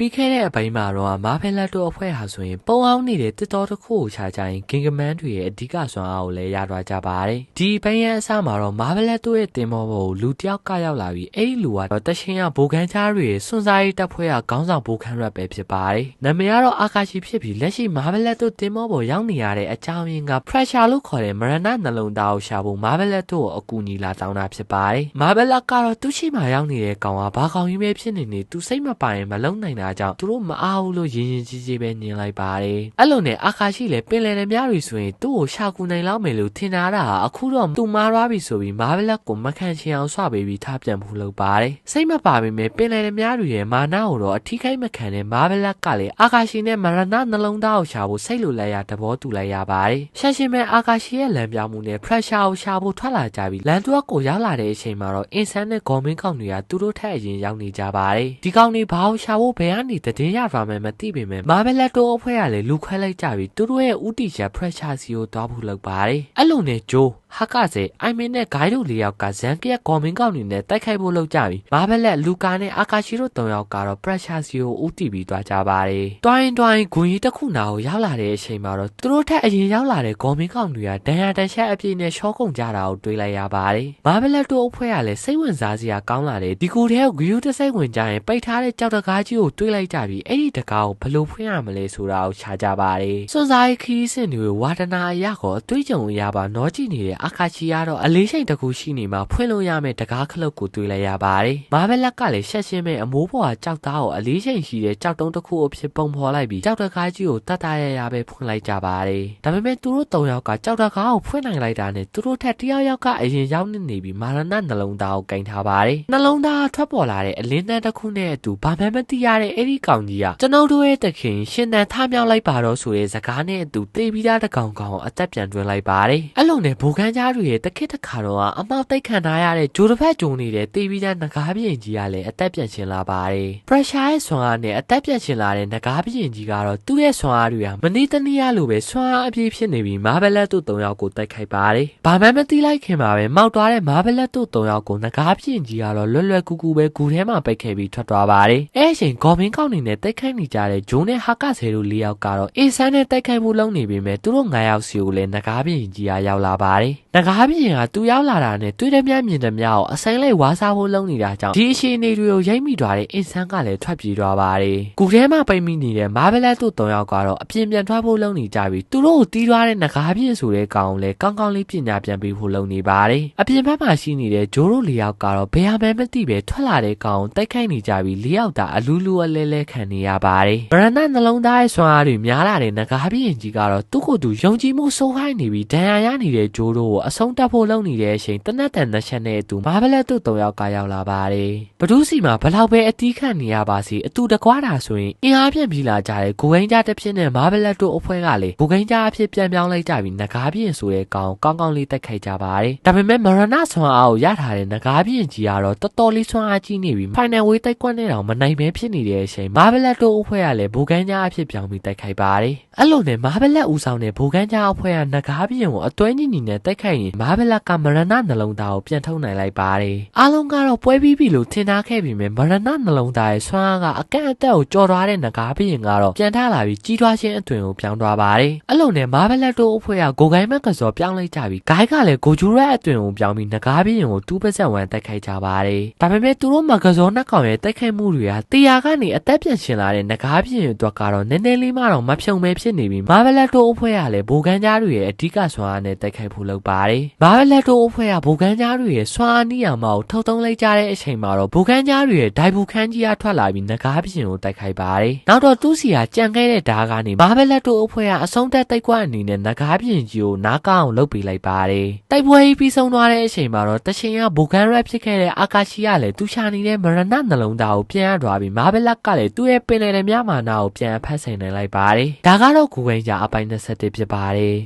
ပြီးခဲ့တဲ့အပိုင်းမှာတော့မာဖယ်လက်တို့အဖွဲ့ဟာဆိုရင်ပုံအောင်နေတဲ့တစ်တော်တစ်ခုကိုခြားကြရင်ဂင်ဂမန်တွေရဲ့အဓိကစွမ်းအားကိုလည်းရသွားကြပါတယ်ဒီပိုင်းရဲ့အစမှာတော့မာဖယ်လက်တို့ရဲ့တင်မောပေါ်ကိုလူတယောက်ကရောက်လာပြီးအဲ့ဒီလူကတော့တရှင်ကဘိုကန်ချားတွေရဲ့စွန့်စားရေးတပ်ဖွဲ့ကခေါင်းဆောင်ဘိုကန်ရက်ပဲဖြစ်ပါတယ်နာမည်ကတော့အာကာရှိဖြစ်ပြီးလက်ရှိမာဖယ်လက်တို့တင်မောပေါ်ရောက်နေရတဲ့အကြောင်းရင်းက pressure လို့ခေါ်တဲ့မရဏနှလုံးသားကိုရှာဖို့မာဖယ်လက်တို့ကိုအကူအညီလာတောင်းတာဖြစ်ပါတယ်မာဖယ်လက်ကတော့သူ့ရှိမှရောက်နေတဲ့ကောင်ကဘာကောင်ကြီးပဲဖြစ်နေသူစိတ်မပိုင်မလုံနိုင်တာကြောင့်သူတို့မအားဘူးလို့ရင်ကြီးကြီးပဲညင်လိုက်ပါတယ်အဲ့လိုနဲ့အာကာရှိလည်းပင်လယ်ထဲများတွေဆိုရင်သူ့ကိုရှာကူနိုင်လောက်မယ်လို့ထင်တာအခုတော့သူမားသွားပြီဆိုပြီးမားဘလက်ကိုမခံချင်အောင်ဆွပေးပြီးထားပြန်ဖို့လုပ်ပါတယ်စိတ်မပါပေမဲ့ပင်လယ်ထဲများတွေရဲ့မာနာကိုတော့အထီးခိုက်မခံတဲ့မားဘလက်ကလည်းအာကာရှိနဲ့မရဏနှလုံးသားကိုရှာဖို့စိတ်လိုလိုက်ရသဘောတူလိုက်ရပါတယ်ရှက်ရှင်မဲ့အာကာရှိရဲ့လမ်းပြောင်းမှုနဲ့ pressure ကိုရှာဖို့ထွက်လာကြပြီးလန်တွက်ကိုရောက်လာတဲ့အချိန်မှာတော့အင်ဆန်နဲ့ဂေါ်မင်းကောင်တွေကသူတို့ထက်အရင်ရောက်နေကြပါတယ်ဒီကောင်တွေဘာကိုရှာဖို့ဘယ်ကနေတည်ရပါမယ်မသိပေမဲ့မာဘလက်တိုအဖွဲ့ကလည်းလူခွဲလိုက်ကြပြီးသူတို့ရဲ့ဥတီချက် pressure စီကိုတောင်းဖို့လုပ်ပါတယ်အဲ့လိုနဲ့ဂျိုးဟာကစေအိုင်မင်းနဲ့ဂိုင်းတို့၄ယောက်ကဇန်ကရက်ဂေါ်မင်းကောက်နေနဲ့တိုက်ခိုက်ဖို့လုပ်ကြပြီးမာဘလက်လူကာနဲ့အာကာရှိတို့၃ယောက်ကတော့ pressure စီကိုဥတီပြီးသွားကြပါတယ်တွိုင်းဂွန်ကြီးတစ်ခုနာကိုရောက်လာတဲ့အချိန်မှာတော့သူတို့ထက်အရင်ရောက်လာတဲ့ဂေါ်မင်းကောက်တွေကဒဏ်ရာတန်ရှက်အပြည့်နဲ့ရှော့ကုန်ကြတာကိုတွေးလိုက်ရပါတယ်မာဘလက်တို့အဖွဲ့ကလည်းစိတ်ဝင်စားစရာကောင်းလာတယ်ဒီကူတဲ့ဂယူးတစ်စိတ်ဝင်ကြရင်ပိတ်ထားတဲ့ကြောက်တကားကြီးကိုတွေးလိုက်ကြပြီးအဲ့ဒီတကားကိုဘယ်လိုဖွင့်ရမလဲဆိုတာကိုခြားကြပါတယ်စွန်စားရေးခီးစင်တွေဝါဒနာအရာကိုအတွေးကြုံအရာပါနောကြည့်နေတဲ့အာကာချီကတော့အလေးချိန်တစ်ခုရှိနေမှဖွင့်လို့ရမယ့်တကားခလုတ်ကိုတွေးလိုက်ရပါတယ်မာဘလက်ကလည်းရှက်ရှင်းမဲ့အမိုးပေါ်ကကြောက်သားကိုအလေးချိန်ရှိတဲ့ကြောက်တုံးတစ်ခုအဖြစ်ပုံဖော်လိုက်ပြီးကြောက်တကားကြီးကိုတတ်တရပဲဖွင့်လိုက်ကြပါတယ်ဒါပေမဲ့သူတို့၃ယောက်ကကြောက်တကားကိုဖွင့်နိုင်လိုက်တာနဲ့သူတို့ထက်တယောက်ကအရင်ရောက်နေပြီးမာရဏနှလုံးသားကိုကင်ထားပါတယ်နှလုံးသားထွက်ပေါ်လာတဲ့အလင်းတန်းတစ်ခုနဲ့အတူဘာမှမသိရတဲ့အဲ့ဒီကောင်ကြီးကကျွန်တော်တို့ရဲ့တခင်ရှင်တန်ထမြောက်လိုက်ပါတော့ဆိုတဲ့စကားနဲ့အတူတေးပြီးသားတကောင်ကောင်အသက်ပြန်တွင်လိုက်ပါတယ်အဲ့လိုနဲ့ဘူခန်းကြားတွေရဲ့တခစ်တခါတော့အမောက်တိတ်ခံထားရတဲ့ဂျိုတစ်ဖက်ဂျုံနေတဲ့တေးပြီးသားငကားပြင်ကြီးကလည်းအသက်ပြန်ရှင်လာပါတယ် pressure ရဲ့ဆွမ်းအားနဲ့အသက်ပြန်ရှင်လာတဲ့ငကားပြင်ကြီးကတော့သူ့ရဲ့ဆွမ်းအားတွေကမနေ့တနေ့ရလိုပဲဆွမ်းအားအပြည့်ဖြစ်နေပြီးမာဘလက်တို့၃ယောက်ကိုတိုက်ခိုက်ပါတယ်ဘာမှမသိလိုက်ခင်မှာပဲမောက်သွားတဲ့မာဘလက်တို့၃ယောက်ကိုငကားပြင်ကြီးကတော့လွယ်ကူကူပဲဂူထဲမှာပိတ်ခဲ့ပြီးထွက်သွားပါတယ်အဲ့အချိန်ဂေါ်မင်းကောက်နေနဲ့တိုက်ခိုက်နေကြတဲ့ဂျိုးနဲ့ဟာကဆဲတို့၄ယောက်ကတော့အေးဆန်းနဲ့တိုက်ခိုက်မှုလုပ်နေပေမဲ့သူတို့၅ယောက်စီကိုလည်းငကားပြင်ကြီးကရောက်လာပါတယ်ငကားပြင်ကသူရောက်လာတာနဲ့တွေ့တဲ့မြတ်မြင်တဲ့မြတ်ကိုအဆိုင်လိုက်ဝါစားဖို့လုပ်နေတာကြောင့်ဒီအရှိအနေတွေကိုရိမ့်မိသွားတဲ့အင်ဆန်းကလည်းထွက်ပြေးသွားပါတယ်ဂူထဲမှာပိတ်မိနေတဲ့မာဘလက်တို့၃ယောက်ကတော့အပြင်ပြန်ထွက်ဖို့လုပ်နေကြပြီးသူတို့ကိုတီးသွားတဲ့ငကားပြင်ဆိုတဲ့ကောင်ကိုလည်းကောင်းကောင်းလေးပညာပြန်ပေးဖို့လုပ်နေပါတယ်အပြင်ဘက်မှာရှိနေတဲ့ဂျိုးတို့၄ယောက်ကတော့ဘယ်ဟာမှမသိပဲထွက်လာတဲ့ကောင်ကိုတိုက်ခိုက်နေကြပြီး၄ယောက်သာအလူးလူးအလဲလဲခံနေရပါတယ်ဗရဏနှလုံးသားရဲ့ဆွမ်းအားတွေများလာတဲ့ငကားပြင်ကြီးကတော့သူ့ကိုယ်သူယုံကြည်မှုစိုးဟိုင်းနေပြီးဒဏ်ရာရနေတဲ့ဂျိုးတို့ကိုအဆုံးတက်ဖို့လုပ်နေတဲ့အချိန်တနက်တန်နှချက်နဲ့အတူမာဘလက်တို့၃ယောက်ကရောက်လာပါတယ်ဘဒူးစီမှာဘလောက်ပဲအတီးခတ်နေရပါစေအတူတကွာတာဆိုရင်အင်အားပြန်ပြီးလာကြတဲ့ဂိုဂိန်းကြားတစ်ဖြစ်နဲ့မာဘလက်တို့အဖွဲ့ကလည်းဂိုဂိန်းကြားအဖြစ်ပြန်ပြောင်းလိုက်ကြပြီးငကားပြင်ဆိုတဲ့ကောင်ကောင်းကောင်းလေးတက်ခိုက်ကြပါတယ်ဒါပေမဲ့မရဏဆွမ်းအားကိုရထားတဲ့ငကားပြင်ကြီးကတော့တော်တော်လေးဆွမ်းအားကြီးနေပြီးဖိုင်နယ်ဝေးတိုက်ကွက်နဲ့တောင်မနိုင်ပဲဖြစ်နေတဲ့အချိန်မာဘလက်တို့အဖွဲ့ကလည်းဂိုဂိန်းကြားအဖြစ်ပြောင်းပြီးတက်ခိုက်ပါတယ်အဲ့လိုနဲ့မာဘလက်ဦးဆောင်တဲ့ဂိုဂိန်းကြားအဖွဲ့ကငကားပြင်ကိုအတွဲညီညီနဲ့တက်ခိုက်ရင်မာဘလက်ကမရဏနှလုံးသားကိုပြန်ထုတ်နိုင်လိုက်ပါတယ်အားလုံးကတော့ပွဲပြီးပြီလို့ထင်ထားခဲ့ပြီးမြဲမရဏနှလုံးသားရဲ့ဆွမ်းအားကအကန့်အသတ်ကိုကျော်သွားတဲ့ငကားပြင်ကတော့ပြန်ထလာပြီးကြီးထွားခြင်းအသွင်ကိုပြောင်းသွားပါတယ်အဲ့လိုနဲ့မာဘလက်တို့အဖွဲ့ကဂိုဂိုင်းမက်ကစောပြောင်းလိုက်ကြပြီးဂိုင်းကလည်းဂိုဂျူရက်အသွင်ကိုပြောင်းပြီးငကားပြင်ကိုတူးပစက်ဝမ်းတက်ခိုက်ကြပါတယ်ဒါပေမဲ့သူတို့မကစောနှက်ကောင်ရဲ့တက်ခိုက်မှုတွေကတရားကနေအသက်ပြန်ရှင်လာတဲ့ငကားပြင်အတွက်ကတော့နည်းနည်းလေးမှတော့မဖြုံပဲဖြစ်နေပြီးမာဘလက်တို့အဖွဲ့ကလည်းဘိုကန်းကြားတွေရဲ့အဓိကဆွမ်းအားနဲ့တက်ခိုက်ဖို့လုပ်ပါတယ်မာဘလက်တို့အဖွဲ့ကဘိုကန်းကြားတွေရဲ့ဆွမ်းအားနည်းအောင်မကိုထုတ်သုံးလိုက်ကြတဲ့အချိန်မှာတော့ဘိုကန်းကြားတွေရဲ့ဒိုင်ဘူခန်းကြီးကထွက်လာပြီးငကားပြင်ကိုတိုက်ခိုက်ပါတယ်နောက်တော့သူ့စီကကြံခဲ့တဲ့ဓာတ်ကနေမာဘလက်တို့အဖွဲ့ကအဆုံးသက်တိုက်ကွက်အနေနဲ့ငကားပြင်ကြီးကိုနားကောင်းအောင်လုပ်ပေးလိုက်ပါတယ်တိုက်ပွဲကြီးပြီးဆုံးသွားတဲ့အချိန်မှာတော့တချင်ကဘိုကန်ရက်ဖြစ်ခဲ့တဲ့အာကာရှိကလည်းသူရှာနေတဲ့မရဏနှလုံးသားကိုပြန်ရသွားပြီးမာဘလက်ကလည်းသူ့ရဲ့ပင်လယ်ထဲမြမာနာကိုပြန်ဖတ်ဆင်နိုင်လိုက်ပါတယ်ဒါကတော့ကိုယ်ကိန်းကြအပိုင်း21ဖြစ်ပါတယ်